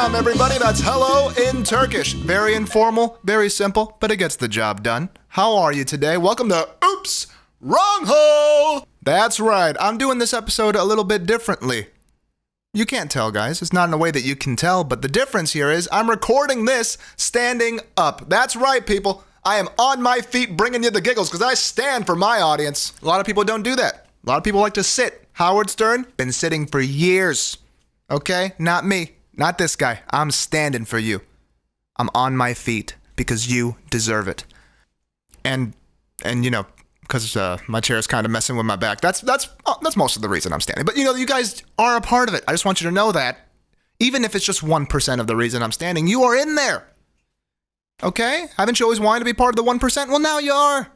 Selam, everybody. That's hello in Turkish. Very informal, very simple, but it gets the job done. How are you today? Welcome to Oops, Wrong Hole. That's right. I'm doing this episode a little bit differently. You can't tell, guys. It's not in a way that you can tell, but the difference here is I'm recording this standing up. That's right, people. I am on my feet bringing you the giggles because I stand for my audience. A lot of people don't do that. A lot of people like to sit. Howard Stern, been sitting for years. Okay? Not me. Not this guy. I'm standing for you. I'm on my feet because you deserve it. And you know, because my chair is kind of messing with my back. That's most of the reason I'm standing. But you know, you guys are a part of it. I just want you to know that. Even if it's just 1% of the reason I'm standing, you are in there. Okay? Haven't you always wanted to be part of the 1%? Well, now you are.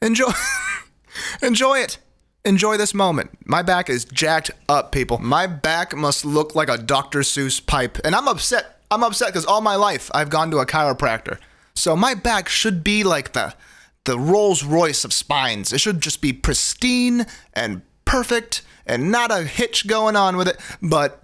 Enjoy it. Enjoy this moment. My back is jacked up, people. My back must look like a Dr. Seuss pipe. And I'm upset. I'm upset because all my life I've gone to a chiropractor. So my back should be like the Rolls Royce of spines. It should just be pristine and perfect and not a hitch going on with it. But,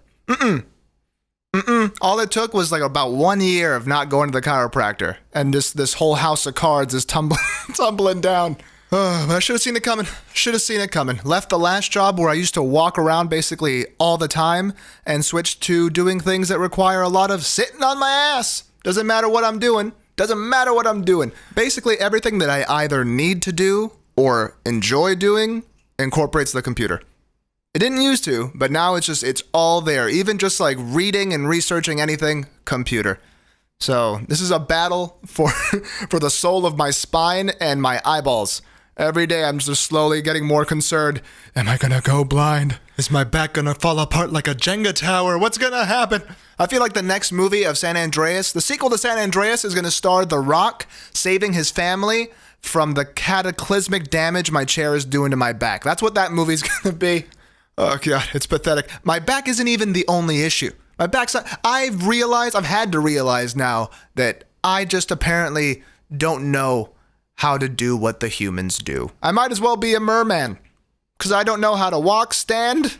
all it took was like about 1 year of not going to the chiropractor. And this whole house of cards is tumbling down. But I should have seen it coming. Left the last job where I used to walk around basically all the time and switched to doing things that require a lot of sitting on my ass. Doesn't matter what I'm doing. Basically everything that I either need to do or enjoy doing incorporates the computer. It didn't used to, but now it's all there. Even just like reading and researching anything, computer. So this is a battle for the soul of my spine and my eyeballs. Every day I'm just slowly getting more concerned. Am I gonna go blind? Is my back gonna fall apart like a Jenga tower? What's gonna happen? I feel like the next movie of San Andreas, the sequel to San Andreas, is gonna star The Rock saving his family from the cataclysmic damage my chair is doing to my back. That's what that movie's gonna be. Oh God, it's pathetic. My back isn't even the only issue. My back's not, I've had to realize now that I just apparently don't know how to do what the humans do. I might as well be a merman, because I don't know how to walk, stand,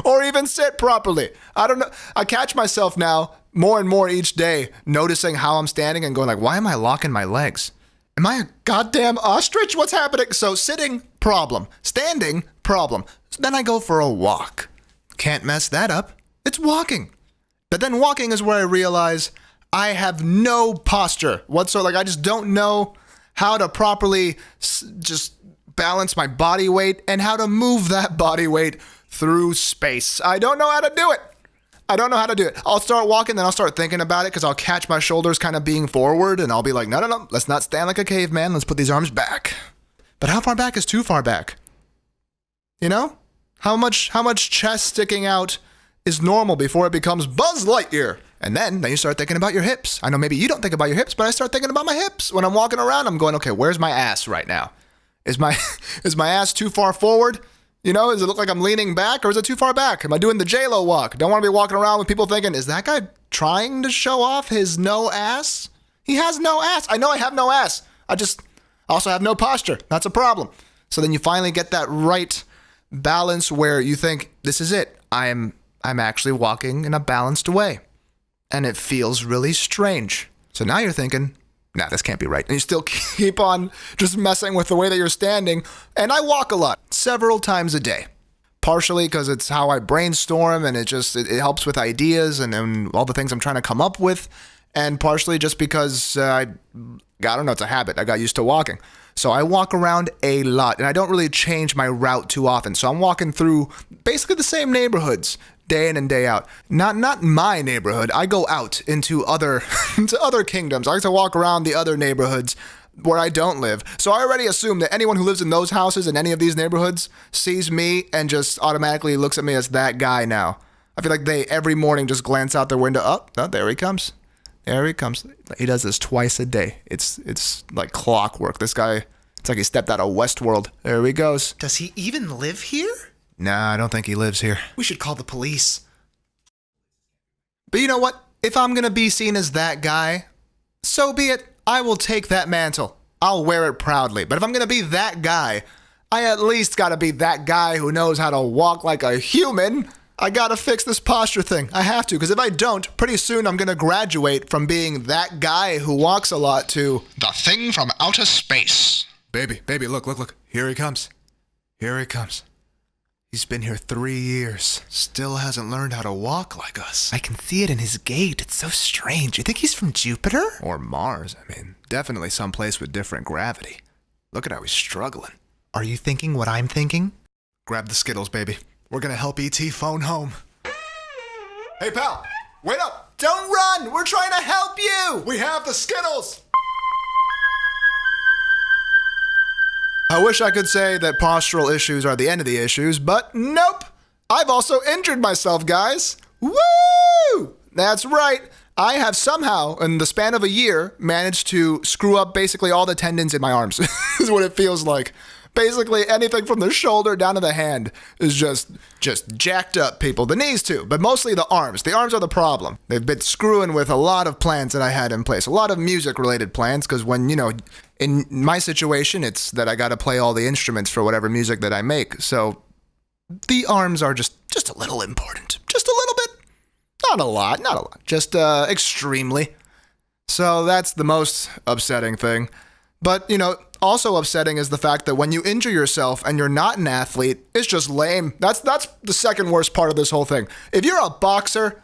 or even sit properly. I don't know. I catch myself now more and more each day noticing how I'm standing and going like, why am I locking my legs? Am I a goddamn ostrich? What's happening? So sitting, problem. Standing, problem. So then I go for a walk. Can't mess that up. It's walking. But then walking is where I realize I have no posture whatsoever. Like I just don't know how to properly just balance my body weight and how to move that body weight through space. I don't know how to do it. I'll start walking, then I'll start thinking about it because I'll catch my shoulders kind of being forward and I'll be like, no, let's not stand like a caveman. Let's put these arms back. But how far back is too far back? You know? How much chest sticking out is normal before it becomes Buzz Lightyear? And then you start thinking about your hips. I know maybe you don't think about your hips, but I start thinking about my hips. When I'm walking around, I'm going, okay, where's my ass right now? Is my ass too far forward? You know, does it look like I'm leaning back or is it too far back? Am I doing the J-Lo walk? Don't want to be walking around with people thinking, is that guy trying to show off his no ass? He has no ass. I know I have no ass. I just also have no posture. That's a problem. So then you finally get that right balance where you think, this is it. I'm actually walking in a balanced way. And it feels really strange. So now you're thinking, nah, this can't be right. And you still keep on just messing with the way that you're standing. And I walk a lot, several times a day. Partially because it's how I brainstorm and it helps with ideas and all the things I'm trying to come up with. And partially just because, I don't know, it's a habit. I got used to walking. So I walk around a lot and I don't really change my route too often. So I'm walking through basically the same neighborhoods day in and day out. Not my neighborhood. I go out into other kingdoms. I like to walk around the other neighborhoods where I don't live. So I already assume that anyone who lives in those houses in any of these neighborhoods sees me and just automatically looks at me as that guy now. I feel like they every morning just glance out their window. Oh, there he comes. There he comes. He does this twice a day. It's like clockwork. This guy, it's like he stepped out of Westworld. There he goes. Does he even live here? Nah, I don't think he lives here. We should call the police. But you know what? If I'm gonna be seen as that guy, so be it. I will take that mantle. I'll wear it proudly. But if I'm gonna be that guy, I at least gotta be that guy who knows how to walk like a human. I gotta fix this posture thing. I have to, because if I don't, pretty soon I'm gonna graduate from being that guy who walks a lot to the thing from outer space. Baby, look. Here he comes. He's been here 3 years. Still hasn't learned how to walk like us. I can see it in his gait. It's so strange. You think he's from Jupiter? Or Mars, I mean. Definitely someplace with different gravity. Look at how he's struggling. Are you thinking what I'm thinking? Grab the Skittles, baby. We're gonna help E.T. phone home. Hey, pal! Wait up! Don't run! We're trying to help you! We have the Skittles! I wish I could say that postural issues are the end of the issues, but nope! I've also injured myself, guys! Woo! That's right! I have somehow, in the span of a year, managed to screw up basically all the tendons in my arms, is what it feels like. Basically, anything from the shoulder down to the hand is just jacked up, people. The knees, too, but mostly the arms. The arms are the problem. They've been screwing with a lot of plans that I had in place. A lot of music-related plans, because when, in my situation, it's that I got to play all the instruments for whatever music that I make. So the arms are just a little important. Just a little bit. Not a lot. Just extremely. So that's the most upsetting thing. But, also upsetting is the fact that when you injure yourself and you're not an athlete, it's just lame. That's the second worst part of this whole thing. If you're a boxer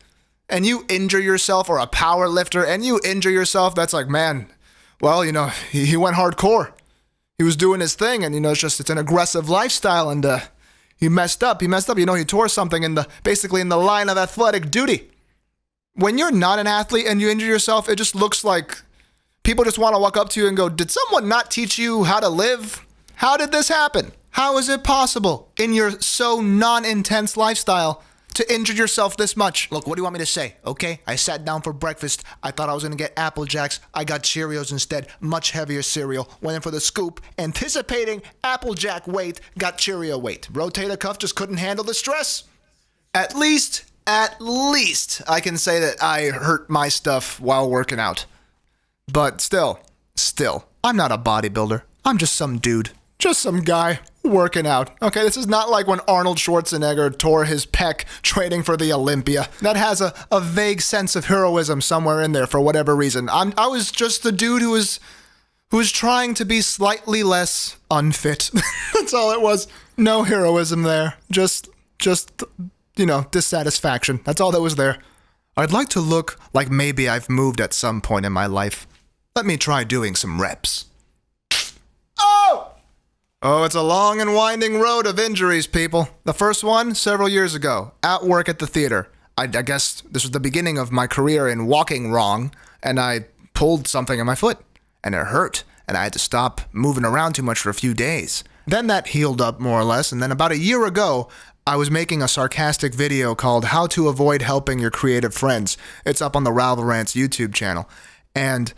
and you injure yourself, or a power lifter and you injure yourself, that's like, man, well, he went hardcore. He was doing his thing, and it's an aggressive lifestyle, and he messed up. He tore something basically in the line of athletic duty. When you're not an athlete and you injure yourself, it just looks like people just want to walk up to you and go, did someone not teach you how to live? How did this happen? How is it possible in your so non-intense lifestyle to injure yourself this much? Look, what do you want me to say? Okay, I sat down for breakfast. I thought I was going to get Apple Jacks. I got Cheerios instead. Much heavier cereal. Went in for the scoop. Anticipating Apple Jack weight. Got Cheerio weight. Rotator cuff just couldn't handle the stress. At least I can say that I hurt my stuff while working out. But still, I'm not a bodybuilder. I'm just some dude. Just some guy working out. Okay, this is not like when Arnold Schwarzenegger tore his pec training for the Olympia. That has a vague sense of heroism somewhere in there for whatever reason. I was just a dude who was trying to be slightly less unfit. That's all it was. No heroism there. Just dissatisfaction. That's all that was there. I'd like to look like maybe I've moved at some point in my life. Let me try doing some reps. Oh, it's a long and winding road of injuries, people. The first one, several years ago, at work at the theater. I guess this was the beginning of my career in walking wrong, and I pulled something in my foot, and it hurt, and I had to stop moving around too much for a few days. Then that healed up more or less, and then about a year ago, I was making a sarcastic video called How to Avoid Helping Your Creative Friends. It's up on the Ralvacast YouTube channel. And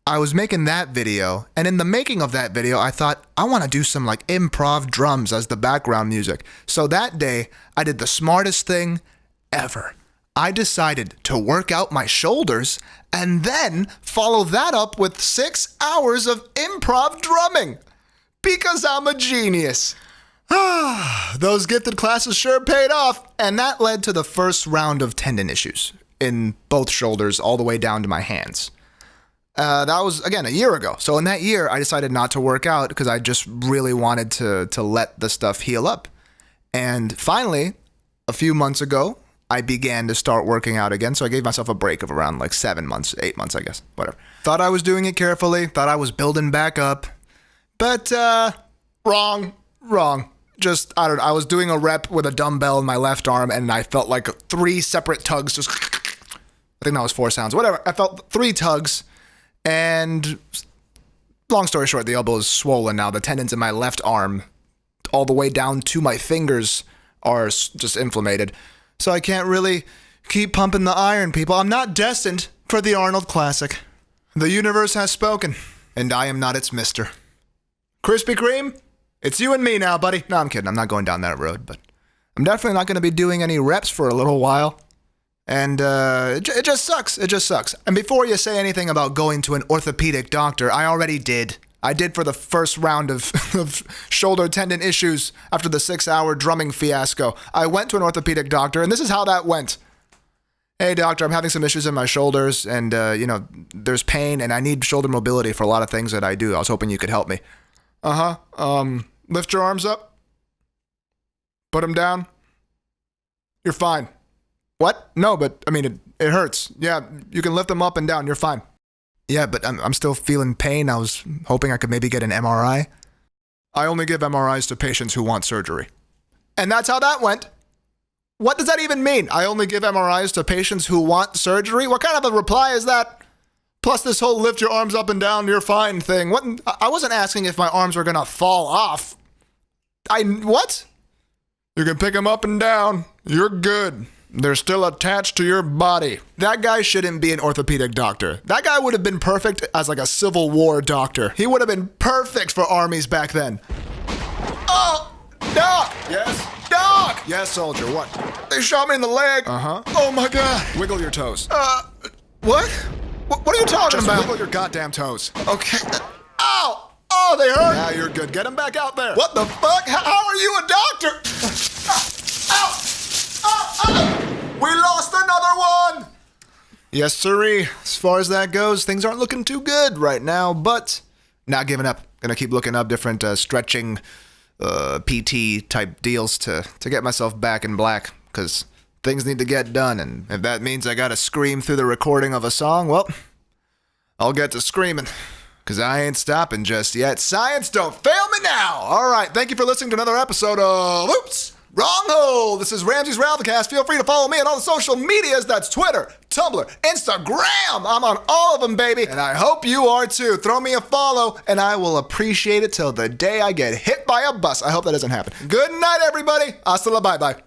I was making that video, and in the making of that video, I thought, I want to do some improv drums as the background music. So that day, I did the smartest thing ever. I decided to work out my shoulders and then follow that up with 6 hours of improv drumming. Because I'm a genius. Those gifted classes sure paid off, and that led to the first round of tendon issues in both shoulders all the way down to my hands. That was, again, a year ago. So in that year, I decided not to work out because I just really wanted to let the stuff heal up. And finally, a few months ago, I began to start working out again. So I gave myself a break of around 7 months, 8 months, I guess, whatever. Thought I was doing it carefully, thought I was building back up. But, wrong. Just, I don't know, I was doing a rep with a dumbbell in my left arm, and I felt like 3 separate tugs, just, I think that was 4 sounds, whatever. I felt 3 tugs, and long story short, the elbow is swollen now. The tendons in my left arm, all the way down to my fingers, are just inflamed. So I can't really keep pumping the iron, people. I'm not destined for the Arnold Classic. The universe has spoken, and I am not its mister. Krispy Kreme? It's you and me now, buddy. No, I'm kidding. I'm not going down that road, but I'm definitely not going to be doing any reps for a little while. And it just sucks. It just sucks. And before you say anything about going to an orthopedic doctor, I already did. I did for the first round of, of shoulder tendon issues after the 6-hour drumming fiasco. I went to an orthopedic doctor, and this is how that went. Hey, doctor, I'm having some issues in my shoulders, and, there's pain, and I need shoulder mobility for a lot of things that I do. I was hoping you could help me. Lift your arms up. Put them down. You're fine. What? No, but, it hurts. Yeah, you can lift them up and down. You're fine. Yeah, but I'm still feeling pain. I was hoping I could maybe get an MRI. I only give MRIs to patients who want surgery. And that's how that went. What does that even mean? I only give MRIs to patients who want surgery? What kind of a reply is that? Plus this whole lift your arms up and down, you're fine thing. What? I wasn't asking if my arms were gonna fall off. What? You can pick them up and down. You're good. They're still attached to your body. That guy shouldn't be an orthopedic doctor. That guy would have been perfect as like a Civil War doctor. He would have been perfect for armies back then. Oh, Doc! Yes? Doc! Yes, soldier, what? They shot me in the leg. Uh-huh. Oh my God. Wiggle your toes. What? What are you talking about? Wiggle your goddamn toes. Okay. Ow! Oh, they hurt. Yeah, you're good. Get him back out there. What the fuck? How are you a doctor? Ow! We lost another one! Yes, sirree. As far as that goes, things aren't looking too good right now, but not giving up. Gonna keep looking up different stretching PT type deals to get myself back in black, because things need to get done, and if that means I gotta scream through the recording of a song, well, I'll get to screaming, because I ain't stopping just yet. Science, don't fail me now! Alright, thank you for listening to another episode of Oops! Wrong hole! This is Ramsey's Ralvacast. Feel free to follow me on all the social medias. That's Twitter, Tumblr, Instagram. I'm on all of them, baby. And I hope you are too. Throw me a follow, and I will appreciate it till the day I get hit by a bus. I hope that doesn't happen. Good night, everybody. Hasta la bye-bye.